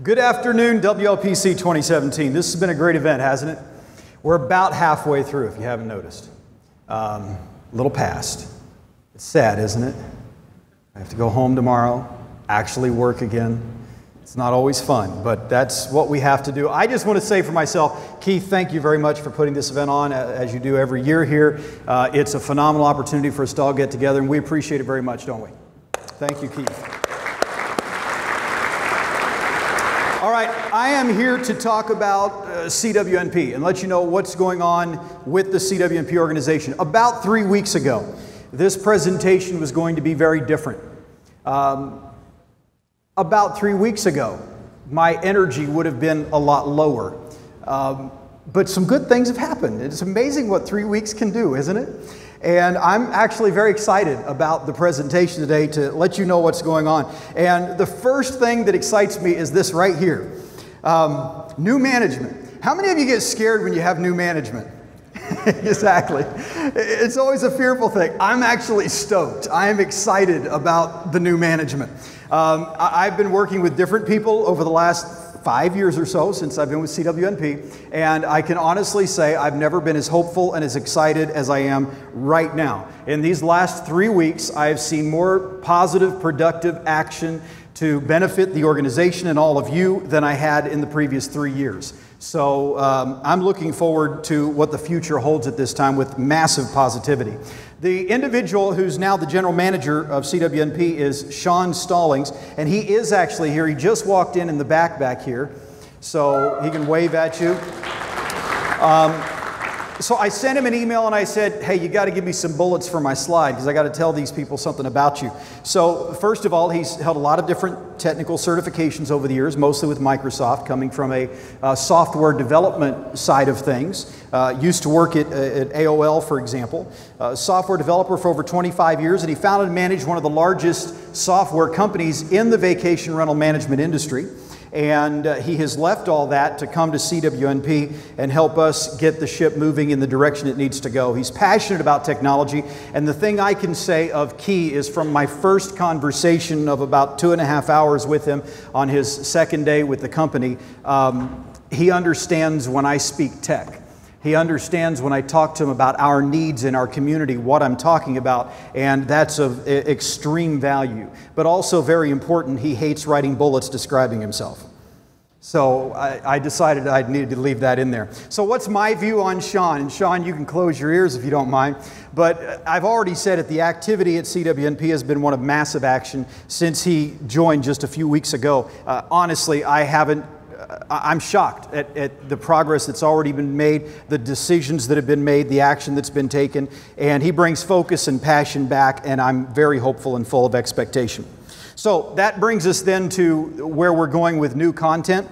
Good afternoon, WLPC 2017. This has been a great event, hasn't it? We're about halfway through, if you haven't noticed. A little past. It's sad, isn't it? I have to go home tomorrow, actually work again. It's not always fun, but that's what we have to do. I just want to say for myself, Keith, thank you very much for putting this event on, as you do every year here. It's a phenomenal opportunity for us to all get together, and we appreciate it very much, don't we? Thank you, Keith. All right, I am here to talk about CWNP and let you know what's going on with the CWNP organization. About 3 weeks ago, this presentation was going to be very different. About 3 weeks ago, my energy would have been a lot lower. But some good things have happened. It's amazing what 3 weeks can do, isn't it? And I'm actually very excited about the presentation today to let you know what's going on. And the first thing that excites me is this right here. New management. How many of you get scared when you have new management? Exactly. It's always a fearful thing. I'm actually stoked. I am excited about the new management. I've been working with different people over the last 5 years or so since I've been with CWNP, and I can honestly say I've never been as hopeful and as excited as I am right now. In these last 3 weeks, I have seen more positive, productive action to benefit the organization and all of you than I had in the previous 3 years. So I'm looking forward to what the future holds at this time with massive positivity. The individual who's now the general manager of CWNP is Sean Stallings, and he is actually here. He just walked in the back here, so he can wave at you. So I sent him an email and I said, hey, you got to give me some bullets for my slide because I got to tell these people something about you. So first of all, he's held a lot of different technical certifications over the years, mostly with Microsoft, coming from a software development side of things. Used to work at AOL, for example. Software developer for over 25 years, and he founded and managed one of the largest software companies in the vacation rental management industry. And he has left all that to come to CWNP and help us get the ship moving in the direction it needs to go. He's passionate about technology, and the thing I can say of key is from my first conversation of about 2.5 hours with him on his second day with the company, he understands when I speak tech. He understands when I talk to him about our needs in our community, what I'm talking about, and that's of extreme value. But also very important, he hates writing bullets describing himself. So I decided I needed to leave that in there. So what's my view on Sean? And Sean, you can close your ears if you don't mind. But I've already said it, the activity at CWNP has been one of massive action since he joined just a few weeks ago. Honestly, I'm shocked at the progress that's already been made, the decisions that have been made, the action that's been taken, and he brings focus and passion back, and I'm very hopeful and full of expectation. So that brings us then to where we're going with new content.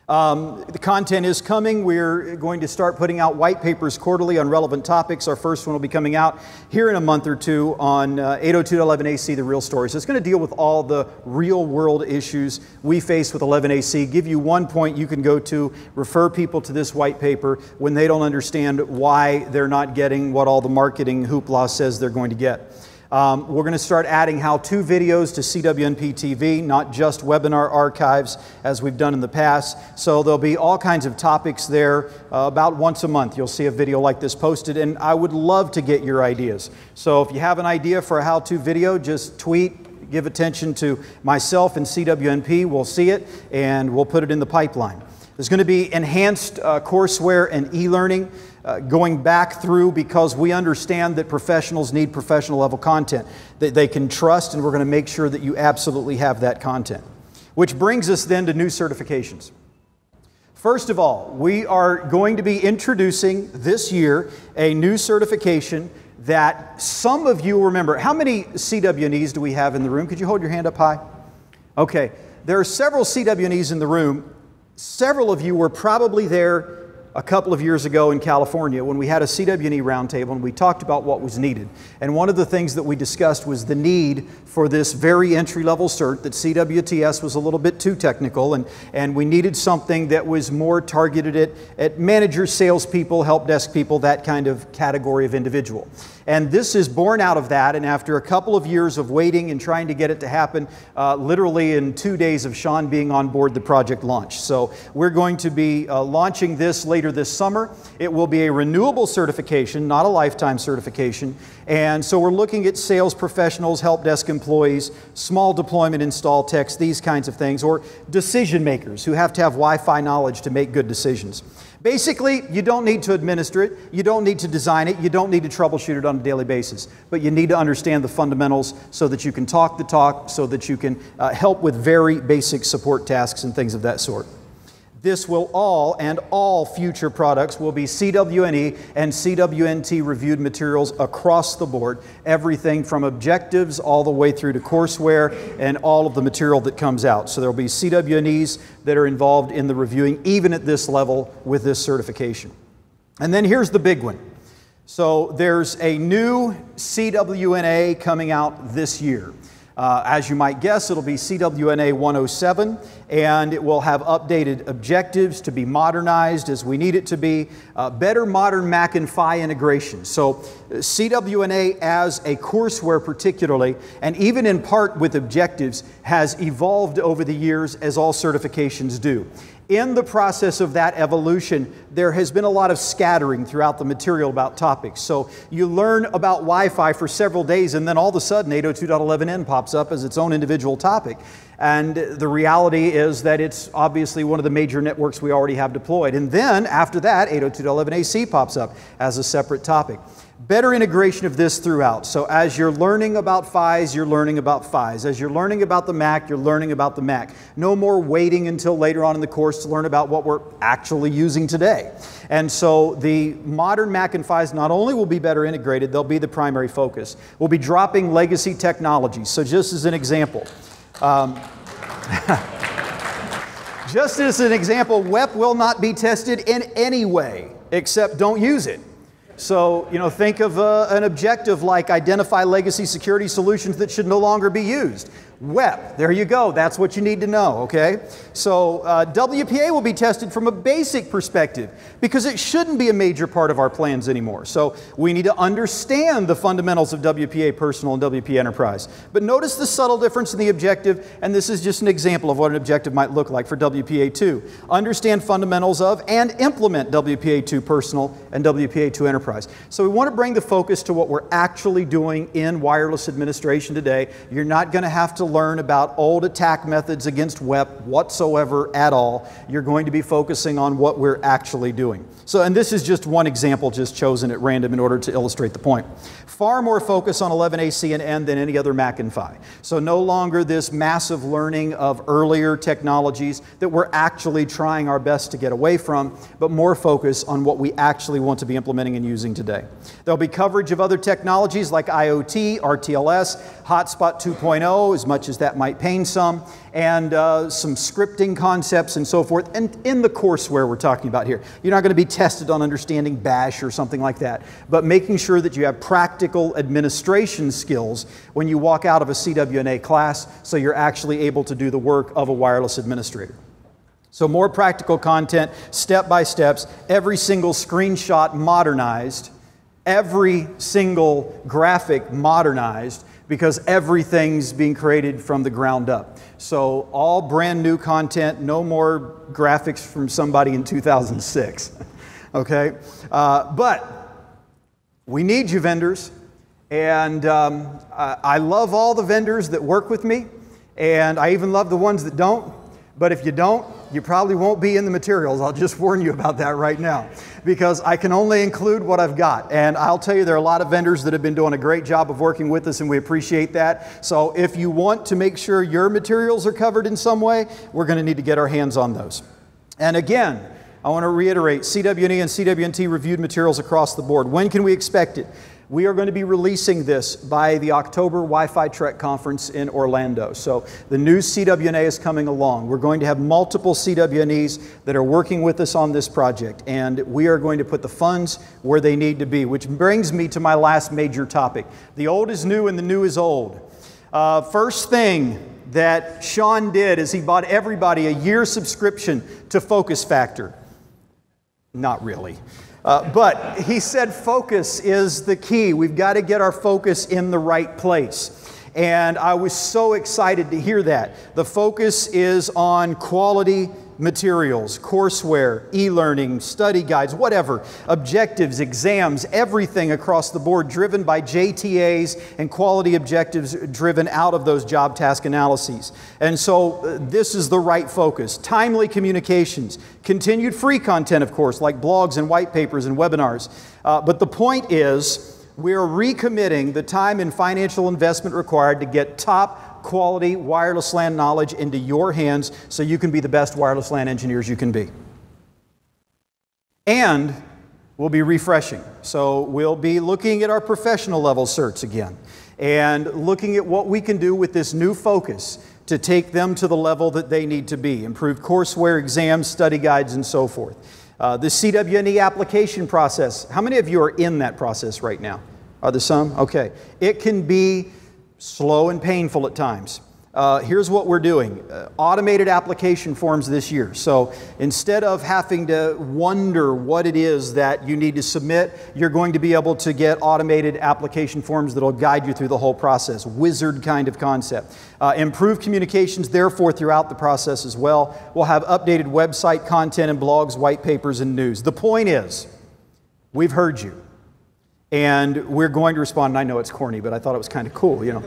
The content is coming. We're going to start putting out white papers quarterly on relevant topics. Our first one will be coming out here in a month or two on 802.11ac, the real stories. It's going to deal with all the real world issues we face with 11ac, give you one point you can go to, refer people to this white paper when they don't understand why they're not getting what all the marketing hoopla says they're going to get. We're going to start adding how-to videos to CWNP TV, not just webinar archives as we've done in the past. So there'll be all kinds of topics there. About once a month you'll see a video like this posted, and I would love to get your ideas. So if you have an idea for a how-to video, just tweet, give attention to myself and CWNP. We'll see it and we'll put it in the pipeline. There's going to be enhanced courseware and e-learning going back through because we understand that professionals need professional level content that they can trust, and we're going to make sure that you absolutely have that content. Which brings us then to new certifications. First of all, we are going to be introducing this year a new certification that some of you remember. How many CWNEs do we have in the room? Could you hold your hand up high? Okay, there are several CWNEs in the room. Several of you were probably there a couple of years ago in California when we had a CWNE roundtable and we talked about what was needed. And one of the things that we discussed was the need for this very entry-level cert, that CWTS was a little bit too technical, and we needed something that was more targeted at managers, salespeople, help desk people, that kind of category of individual. And this is born out of that, and after a couple of years of waiting and trying to get it to happen, literally in 2 days of Sean being on board, the project launched. So we're going to be launching this later this summer. It will be a renewable certification, not a lifetime certification. And so we're looking at sales professionals, help desk employees, small deployment install techs, these kinds of things, or decision makers who have to have Wi-Fi knowledge to make good decisions. Basically, you don't need to administer it, you don't need to design it, you don't need to troubleshoot it on a daily basis, but you need to understand the fundamentals so that you can talk the talk, so that you can help with very basic support tasks and things of that sort. This will all future products will be CWNE and CWNT reviewed materials across the board, everything from objectives all the way through to courseware and all of the material that comes out. So there will be CWNEs that are involved in the reviewing, even at this level with this certification. And then here's the big one. So there's a new CWNA coming out this year. As you might guess, it'll be CWNA 107, and it will have updated objectives to be modernized as we need it to be, better modern Mac and Phi integration. So CWNA as a courseware particularly, and even in part with objectives, has evolved over the years as all certifications do. In the process of that evolution, there has been a lot of scattering throughout the material about topics. So you learn about Wi-Fi for several days, and then all of a sudden 802.11n pops up as its own individual topic. And the reality is that it's obviously one of the major networks we already have deployed. And then after that, 802.11ac pops up as a separate topic. Better integration of this throughout. So as you're learning about PHYs, you're learning about PHYs. As you're learning about the Mac, you're learning about the Mac. No more waiting until later on in the course to learn about what we're actually using today. And so the modern Mac and PHYs not only will be better integrated, they'll be the primary focus. We'll be dropping legacy technologies. So just as an example, WEP will not be tested in any way except don't use it. So, you know, think of an objective like identify legacy security solutions that should no longer be used. WEP, there you go, that's what you need to know, okay? So WPA will be tested from a basic perspective because it shouldn't be a major part of our plans anymore. So we need to understand the fundamentals of WPA Personal and WPA Enterprise. But notice the subtle difference in the objective, and this is just an example of what an objective might look like for WPA2. Understand fundamentals of and implement WPA2 Personal and WPA2 Enterprise. So we want to bring the focus to what we're actually doing in wireless administration today. You're not going to have to learn about old attack methods against WEP whatsoever at all. You're going to be focusing on what we're actually doing. So, and this is just one example just chosen at random in order to illustrate the point. Far more focus on 11AC and N than any other Mac and Phi. So no longer this massive learning of earlier technologies that we're actually trying our best to get away from, but more focus on what we actually want to be implementing and using today. There'll be coverage of other technologies like IoT, RTLS, Hotspot 2.0, as much as that might pain some, and some scripting concepts and so forth, and in the courseware we're talking about here. You're not going to be tested on understanding Bash or something like that, but making sure that you have practical administration skills when you walk out of a CWNA class so you're actually able to do the work of a wireless administrator. So more practical content, step-by-steps, every single screenshot modernized, every single graphic modernized, because everything's being created from the ground up. So all brand new content, no more graphics from somebody in 2006, okay? But we need you vendors, and I love all the vendors that work with me, and I even love the ones that don't, but if you don't, you probably won't be in the materials. I'll just warn you about that right now, because I can only include what I've got. And I'll tell you, there are a lot of vendors that have been doing a great job of working with us, and we appreciate that. So if you want to make sure your materials are covered in some way, we're going to need to get our hands on those. And again, I want to reiterate, CWNE and CWNT reviewed materials across the board. When can we expect it? We are going to be releasing this by the October Wi-Fi Trek Conference in Orlando. So the new CWNA is coming along. We're going to have multiple CWNEs that are working with us on this project, and we are going to put the funds where they need to be, which brings me to my last major topic. The old is new and the new is old. First thing that Sean did is he bought everybody a year subscription to Focus Factor. Not really. But he said focus is the key. We've got to get our focus in the right place. And I was so excited to hear that. The focus is on quality materials, courseware, e-learning, study guides, whatever, objectives, exams, everything across the board driven by JTAs and quality objectives driven out of those job task analyses. And so this is the right focus. Timely communications, continued free content, of course, like blogs and white papers and webinars. But the point is, we're recommitting the time and financial investment required to get top quality wireless LAN knowledge into your hands so you can be the best wireless LAN engineers you can be. And we'll be refreshing. So we'll be looking at our professional level certs again and looking at what we can do with this new focus to take them to the level that they need to be. Improve courseware, exams, study guides, and so forth. The CWNE application process. How many of you are in that process right now? Are there some? Okay. It can be slow and painful at times. Here's what we're doing. Automated application forms this year. So instead of having to wonder what it is that you need to submit, you're going to be able to get automated application forms that will guide you through the whole process. Wizard kind of concept. Improve communications, therefore, throughout the process as well. We'll have updated website content and blogs, white papers, and news. The point is, we've heard you. And we're going to respond. And I know it's corny, but I thought it was kind of cool, you know.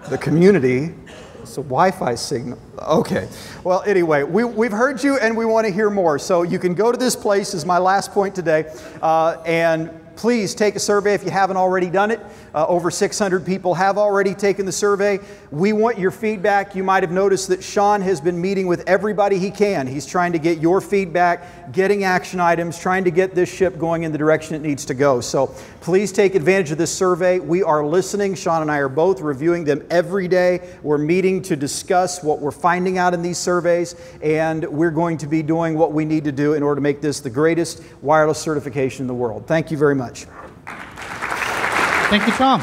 The community, it's a Wi-Fi signal. Okay. Well, anyway, we've heard you and we want to hear more. So you can go to this place, is my last point today, and please take a survey if you haven't already done it. Over 600 people have already taken the survey. We want your feedback. You might have noticed that Sean has been meeting with everybody he can. He's trying to get your feedback, getting action items, trying to get this ship going in the direction it needs to go. So please take advantage of this survey. We are listening. Sean and I are both reviewing them every day. We're meeting to discuss what we're finding out in these surveys, and we're going to be doing what we need to do in order to make this the greatest wireless certification in the world. Thank you very much. Thank you, Tom.